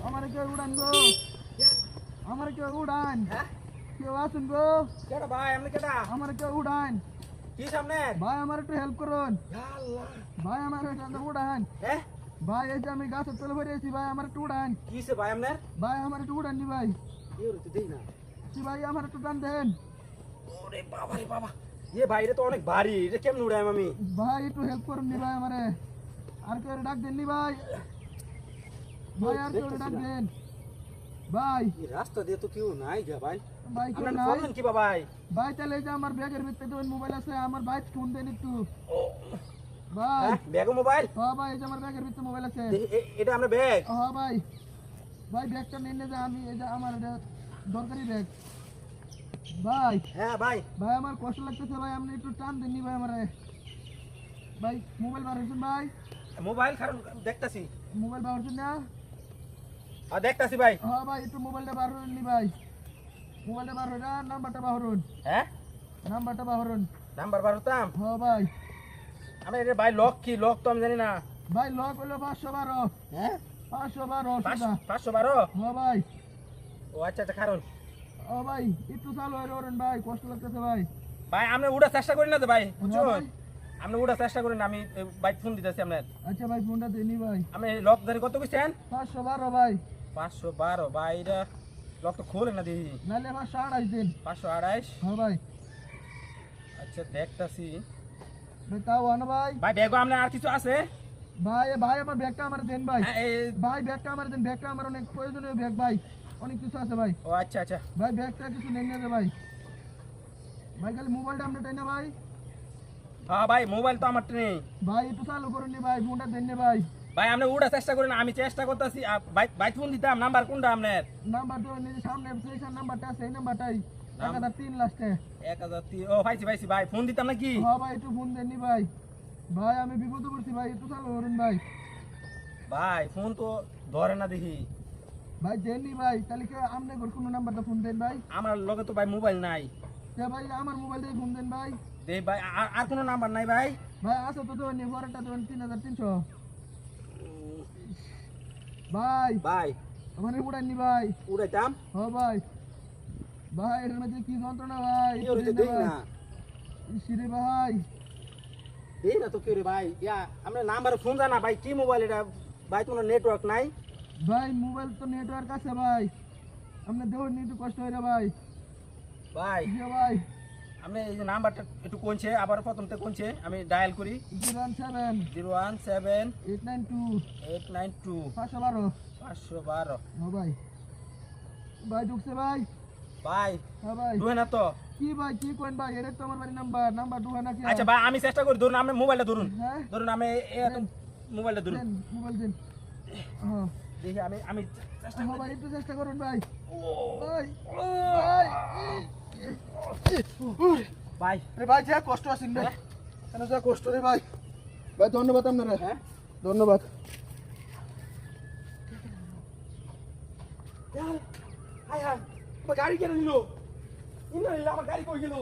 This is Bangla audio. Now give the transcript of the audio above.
আমারে কেউ উড়ান গো, আমারে কেউ উড়ান। হ্যাঁ কেউ আসুন গো, কেডা ভাই আপনি কেডা আমারে কেউ উড়ান। কি সামনে ভাই আমার একটু হেল্প করুন, ইয়া আল্লাহ ভাই আমার একটু উড়ান। হ্যাঁ ভাই এই যে আমি গাছের তলে ভরে আছি, ভাই আমার একটু উড়ান। কিছে ভাই আপনার ভাই আমার একটু উড়ান নি ভাই, ইওর তো দেই না কি ভাই আমার একটু টান দেন। ওরে বাবা রে বাবা এ ভাই এটা তো অনেক ভারী এটা কেমন উড়াইম আমি ভাই একটু হেল্প করুন নি ভাই আমারে, আর কেউ ডাক দেন নি ভাই, ভাই আর কেউ ডাক দেন ভাই। এই রাস্তা দিয়ে তো কেউ নাই গা ভাই ভাই কেউ আপনার নাই ফোন কি ভাই ভাই, তাহলে এই যে আমার ব্যাগের ভিতরে তো মোবাইল আছে, আমার ভাই ফোন দেন একটু ও ভাই। হ্যাঁ ব্যাগ মোবাইল হ্যাঁ ভাই এই যে আমার ব্যাগের ভিতরে মোবাইল আছে। এটা আপনার ব্যাগ হ্যাঁ ভাই, ভাই ব্যাগটা নিয়ে নে যে আমি, এই যে আমার এটা দরকারি ব্যাগ ভাই। হ্যাঁ ভাই ভাই আমার কষ্ট লাগতেছে ভাই, আপনি একটু টান দেননি ভাই আমারে। ভাই মোবাইল বার হয়েছেন ভাই, মোবাইল কারণ দেখতাছি মোবাইল বার হয়েছেন না? আর দেখতাছি ভাই হ্যাঁ ভাই একটু মোবাইলটা বার হরুন নি ভাই, মোবাইলটা বার হয়ে নাম্বারটা বার হরুন, হ্যাঁ নাম্বারটা বার হরুন। নাম্বার বারোতাম হ্যাঁ ভাই, আমি এটা ভাই লক কি লক তো আমি জানি না ভাই লক হলো 512, হ্যাঁ 512 অসুবিধা। 512 হ্যাঁ ভাই, ও আচ্ছা আচ্ছা কারণ ও ভাই একটু চালু হয়ে রবেন ভাই, কষ্ট লাগতেছে ভাই। ভাই আপনি উড়ার চেষ্টা করেন না তো ভাই হ্যাঁ বুঝছো ভাই। আপনি উড়ার চেষ্টা করেন আমি বাইক ফোন দিতেছি আপনার আচ্ছা ভাই ফোনটা দেনি ভাই। আমি লক ধরে কত কইছেন 512 ভাই, 512 ভাই এটা লক তো খোলে না দেখি নাহলে 528 দিন। 528 হ্যাঁ ভাই, আচ্ছা দেখতাছি ভাই তাও আনো ভাই। ভাই ব্যাগও আপনার আর কিছু আছে ভাই ভাই আমার ব্যাগটা আমার দেন ভাই, হ্যাঁ, ভাই ব্যাগটা আমার দেন, ব্যাগটা আমার অনেক প্রয়োজনীয় ব্যাগ ভাই, অনেক কিছু আছে ভাই। ও আচ্ছা আচ্ছা ভাই ব্যাগটা কিছু নেন না রে ভাই, ভাই খালি মোবাইলটা আমরা তাই না ভাই। হ্যাঁ ভাই মোবাইল তো আমার নেই ভাই একটু চালু করুন নি ভাই, ফোনটা দেন না ভাই। ভাই আপনি উড়ার চেষ্টা করেন আমি চেষ্টা করতেছি বাইক বাইক ফোন দিতাম নাম্বার কোনটা আপনার নাম্বার তো নিজে সামনে স্টেশন নাম্বারটা আছে, এই নাম্বারটাই 1003 লাস্টে। 1003 ও পাইছি পাইছি ভাই ফোন দিতাম নাকি হ্যাঁ ভাই একটু ফোন দেন নি ভাই, ভাই আমি বিপদে পড়ছি ভাই, একটু চালু করুন ভাই। ভাই ফোন তো ধরে না দেখি ভাই দেন নি ভাই, তাহলে কি আপনি কোনো নাম্বারটা ফোন দেন ভাই। আমার লগে তো ভাই মোবাইল নাই তে ভাই আমার মোবাইল দিয়ে ফোন দেন ভাই। দে ভাই আর কোনো নাম্বার নাই ভাই ভাই আছে তো দেন নি, পরেরটা দেন 3300 ভাই। ভাই আমার উড়ান নি ভাই। উড়াইতাম হ্যাঁ ভাই, ভাই এর মধ্যে কি যন্ত্রণা ভাই, কি হইছে দেই না ইসিরে ভাই। দেই না তো কি রে ভাই ইয়া আমরা নাম্বার ফোন জানা ভাই কি মোবাইল এটা ভাই তোমার নেটওয়ার্ক নাই ভাই মোবাইল তো নেটওয়ার্ক আছে ভাই, আপনার দেওয়ার নিয়ে একটু কষ্ট হয় রে ভাই। ভাই ইয়ে ভাই আপনি এই যে নাম্বারটা একটু কোনছে আবার প্রথম থেকে কোনছে আমি ডায়াল করি 017 017 892 892 512। 512 হ্যাঁ ভাই, ভাই ঢুকছে ভাই। ভাই হ্যাঁ ভাই, দুহে না তো কি ভাই কি কোন ভাই, এটা তো আমার বাড়ি নাম্বার, নাম্বার ঢুকা নাকি? আচ্ছা ভাই আমি চেষ্টা করি ধরুন আপনি মোবাইলটা ধরুন হ্যাঁ ধরুন আমি মোবাইলটা ধরুন দেন মোবাইল দেন। হ্যাঁ দেখি আমি আমি চেষ্টা হ্যাঁ ভাই একটু চেষ্টা করুন ভাই। ও ভাই ভাই ভাই রে ভাই যা কষ্ট আছেন রে, কেন যা কষ্ট রে ভাই। ভাই ধন্যবাদ আপনারা, হ্যাঁ ধন্যবাদ। হাই হাই আমার গাড়ি কেন নিল আমার গাড়ি কই গেল